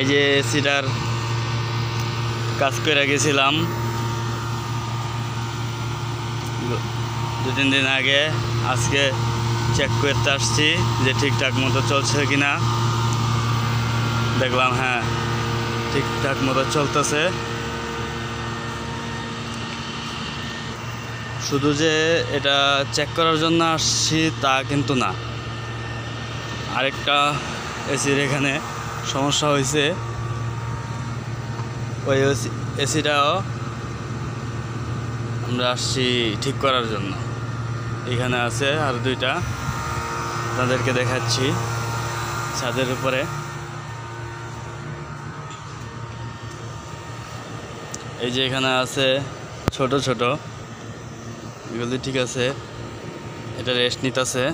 এই যে এসিটার কাজ করে গেছিলাম 2-3 দিন আগে। আজকে চেক করতে আসছি যে ঠিকঠাক মতো চলছে কিনা। দেখলাম হ্যাঁ ঠিকঠাক মতো চলতেছে। শুধু যে এটা চেক করার জন্য আসছি তা কিন্তু না, আরেকটা এসির এখানে সমস্যা হয়েছে। ওই এসিটাও আমরা আসছি ঠিক করার জন্য। এখানে আছে আর 2টা, তাদেরকে দেখাচ্ছি ছাদের উপরে। এই যে এখানে আছে ছোট ছোট, এগুলি ঠিক আছে, এটা রেস্ট নিতেছে।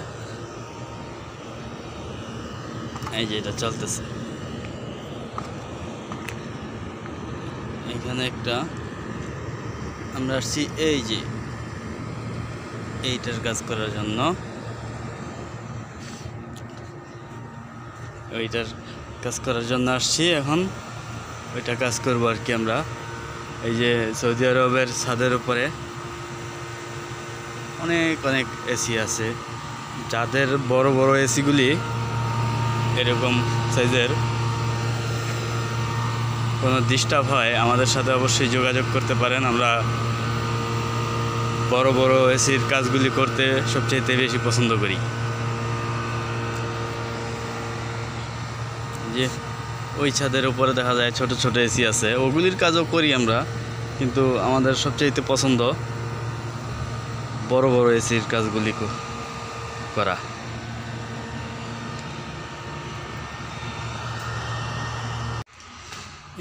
এই যে এটা চলতেছে। এখানে একটা আমরা আসছি এই যে এইটার কাজ করার জন্য, ওইটার কাজ করার জন্য আসছি। এখন ওইটা কাজ করবো আর কি আমরা। এই যে সৌদি আরবের ছাদের উপরে অনেক অনেক এসি আছে। যাদের বড় বড় এসিগুলি এরকম সাইজের কোনো ডিস্টার্ব হয় আমাদের সাথে অবশ্যই যোগাযোগ করতে পারেন। আমরা বড় বড় এসির কাজগুলি করতে সবচেয়ে বেশি পছন্দ করি। যে ওই ছাদের উপরে দেখা যায় ছোট ছোট এসি আছে, ওগুলির কাজও করি আমরা, কিন্তু আমাদের সবচেয়ে পছন্দ বড় বড় এসির কাজগুলি করা।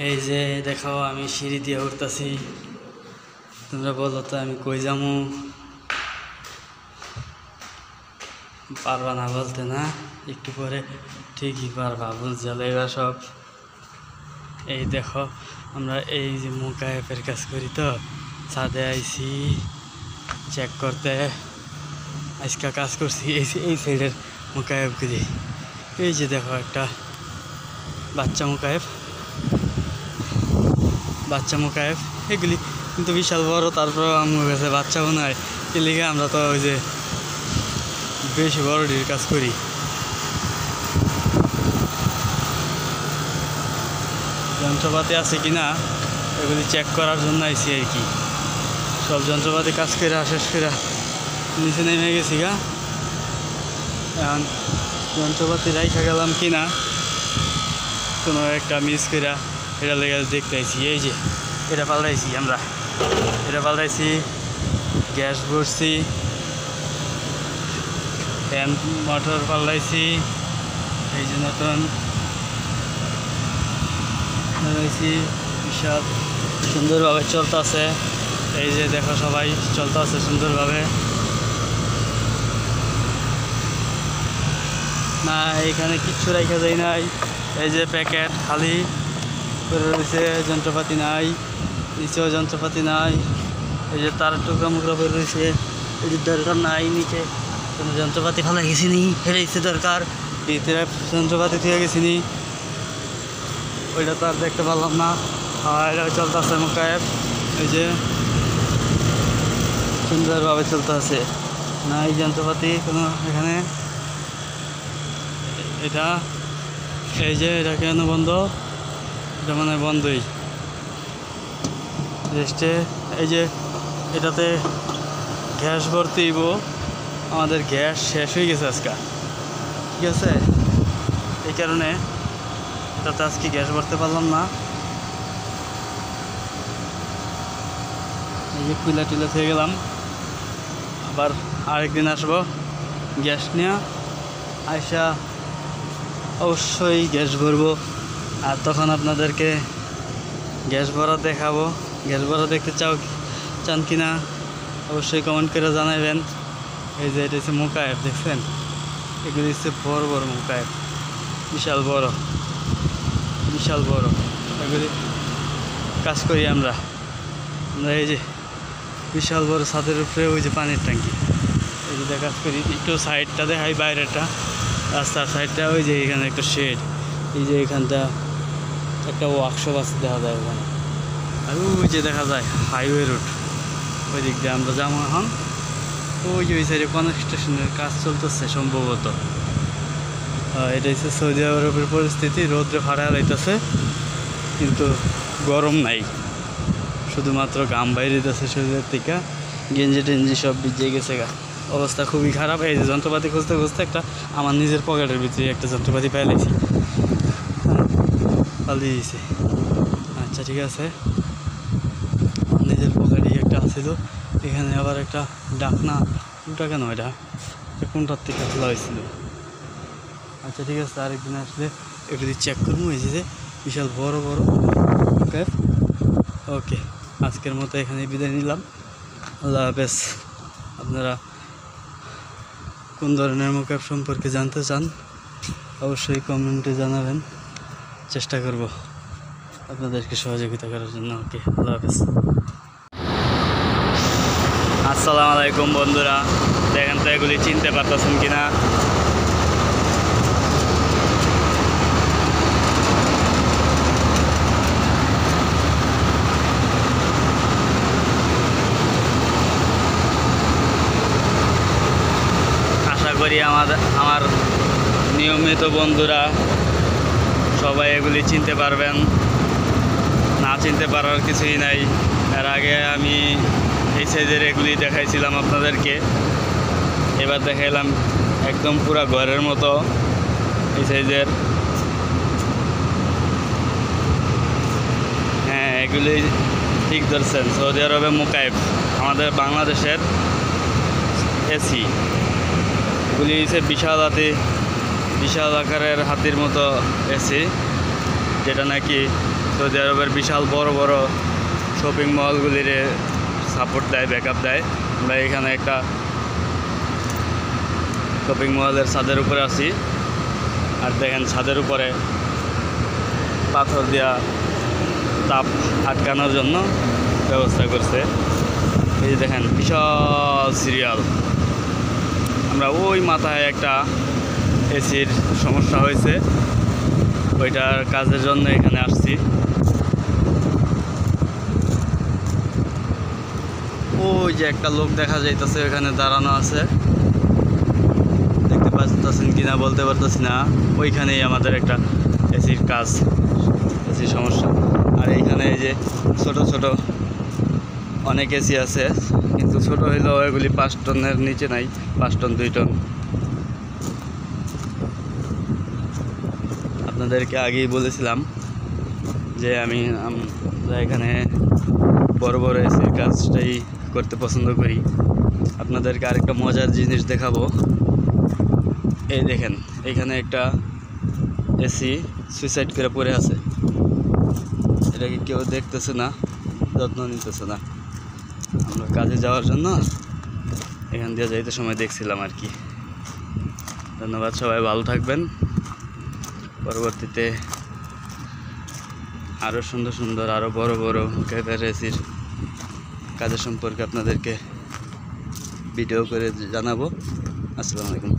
এই যে দেখাও আমি সিঁড়ি দিয়ে উঠতেছি, তোমরা বলো তো আমি কই যামু? পারবা না বলতে না, একটু পরে ঠিকই পারবা, বুঝতে এবার সব। এই দেখো আমরা এই যে মোকায়েফের কাজ করি, তো ছাদে আইছি চেক করতে। আজকে কাজ করছি এই সাইডের মোকায়েফগুলি। এই যে দেখো একটা বাচ্চা মোকায়েফ, এগুলি কিন্তু বিশাল বড়। তারপর আমার কাছে বাচ্চাও নয়, এর লিগে আমরা তো ওই যে বেশি বড়টির কাজ করি। যন্ত্রপাতি আছে কিনা এগুলি চেক করার জন্য আইছি আর কি। সব যন্ত্রপাতি কাজ করে শেষ করে নিচে নেমে গেছি গা। এখন যন্ত্রপাতি রাইখা গেলাম কিনা কোনো একটা মিস করে, এটা লেগে দেখতে আইছি। এই যে এটা পাল্টাইছি আমরা, গ্যাস ভরছি, ফ্যান মোটর পাল্টাইছি। এই যে নতুন বিশাল সুন্দরভাবে চলতেছে। এই যে দেখো সবাই চলতেছে সুন্দরভাবে। না এখানে কিচ্ছু রাখা যায় নাই, এই যে প্যাকেট খালি করে রয়েছে, যন্ত্রপাতি নাই, নিচেও যন্ত্রপাতি নাই। এই যে তার টুকরা মুকরা করে রয়েছে, এই যে দরকার নাই, নিচে কোনো যন্ত্রপাতি ফেলা গেছি নি, হেরেছে দরকার, ভিতরে যন্ত্রপাতি থেকে গেছি নি, ওইটা তো আর দেখতে পারলাম না। এটা চলতেছে মোকায়েফ, এই যে সুন্দরভাবে চলতেছে। না এই যন্ত্রপাতি কোনো এখানে, এটা এই যে এটা কেন বন্ধ? এটা মানে বন্ধই রেস্টে। এই যে এটাতে গ্যাস ভরতেইব, আমাদের গ্যাস শেষ হয়ে গেছে আজকে, ঠিক আছে? এই কারণে এটাতে আজকে গ্যাস ভরতে পারলাম না। এই যে কুইলা টুইলা থেকে গেলাম, আবার আরেকদিন আসবো গ্যাস নিয়ে। আইসা অবশ্যই গ্যাস ভরবো, আর তখন আপনাদেরকে গ্যাস ভরা দেখাবো। গ্যাস ভরা দেখতে চান কিনা অবশ্যই কমেন্ট করে জানাবেন। এই যে এটা হচ্ছে মোকায়েফ, দেখছেন? এগুলি হচ্ছে বড় বড় মোকায়েফ, বিশাল বড়। এগুলি কাজ করি আমরা। এই যে বিশাল বড় ছাদের উপরে ওই যে পানির ট্যাঙ্কি, এই যে কাজ করি। একটু সাইডটা দেখাই, বাইরেটা রাস্তার সাইডটা, ওই যে এখানে একটা শেড, এই যে এখানটা একটা ওয়ার্কশপ আছে দেখা যায় ওখানে। আর ওই যে দেখা যায় হাইওয়ে রোড, ওই দিক দিয়ে আমরা যাবো এখন। ওই যে ওই সাইডে কনস্ট্রাকশনের কাজ চলতেছে সম্ভবত। এটা হচ্ছে সৌদি আরবের পরিস্থিতি, রোদ্রে ফাড়া লাইতেছে কিন্তু গরম নাই, শুধুমাত্র ঘাম বাইরে দিতেছে শরীরের থেকে, গেঞ্জি টেঞ্জি সব ভিজে গেছে গা, অবস্থা খুবই খারাপ। এই যে যন্ত্রপাতি খুঁজতে খুঁজতে একটা আমার নিজের পকেটের ভিতরে একটা যন্ত্রপাতি পেয়ে লাইছি, পালিয়ে দিয়েছে। আচ্ছা ঠিক আছে, নিজের পকেটেই একটা আছিল। এখানে আবার একটা ডাকনা কোনটা, কেন এটা কোনটার থেকে খোলা হয়েছিল। আচ্ছা ঠিক আছে, আরেকদিন আসলে একটু চেক করবো। এই যে বিশাল বড় বড়। ওকে ওকে, আজকের মতো এখানে বিদায় নিলাম। আল্লাহ হাফেজ। আপনারা কোন ধরনের মোকাব সম্পর্কে জানতে চান অবশ্যই কমেন্টে জানাবেন, চেষ্টা করব আপনাদেরকে সহযোগিতা করার জন্য। ওকে, আল্লাহ হাফেজ। আসসালামু আলাইকুম বন্ধুরা, দেখেন তো এগুলি চিনতে পারতেছেন কিনা। আশা করি আমার নিয়মিত বন্ধুরা সবাই এগুলি চিনতে পারবেন, না চিনতে পারার কিছুই নাই। এর আগে আমি এই সাইজের এগুলি দেখাইছিলাম আপনাদেরকে, এবার দেখাইলাম একদম পুরা ঘরের মতো এই সাইজের। হ্যাঁ, এগুলি ঠিক ধরছেন, সৌদি আরবে মুকাইফ, আমাদের বাংলাদেশের এসি। এগুলি হচ্ছে বিশাল আকারের হাতির মতো এসি, যেটা নাকি সৌদি আরবের বিশাল বড় বড় শপিং মলগুলির সাপোর্ট দেয়, ব্যাকআপ দেয়। আমরা এখানে একটা শপিং মলের ছাদের উপরে আছি, আর দেখেন ছাদের উপরে পাথর দিয়া তাপ আটকানোর জন্য ব্যবস্থা করছে। এই যে দেখেন বিশাল সিরিয়াল। আমরা ওই মাথায় একটা এসির সমস্যা হয়েছে, ওইটার কাজের জন্য এখানে আসছি। ওই যে একটা লোক দেখা যাইতেছে ওখানে দাঁড়ানো আছে, দেখতে পাচ্ছেন কিনা বলতে পারতেছি না। ওইখানেই আমাদের একটা এসির কাজ, এসির সমস্যা। আর এইখানে এই যে ছোট ছোট অনেক এসি আছে, কিন্তু ছোট হইলেও এগুলি 5 টনের নিচে নাই, 5 টন 2 টন। আপনাদেরকে আগেই বলেছিলাম যে আমরা এখানে বড় বড় এসির কাজটাই করতে পছন্দ করি। আপনাদেরকে আরেকটা মজার জিনিস দেখাবো। এই দেখেন, এখানে একটা এসি সুইসাইড করে পড়ে আছে, এটাকে কেউ দেখতেছে না, যত্ন নিতেছে না। আমরা কাজে যাওয়ার জন্য এখান দিয়ে যাইতে সময় দেখছিলাম আর কি। ধন্যবাদ, সবাই ভালো থাকবেন। পরবর্তীতে আরও সুন্দর সুন্দর, আরও বড় বড় ক্যাফের এসির কাজের সম্পর্কে আপনাদেরকে ভিডিও করে জানাবো। আসসালামু আলাইকুম।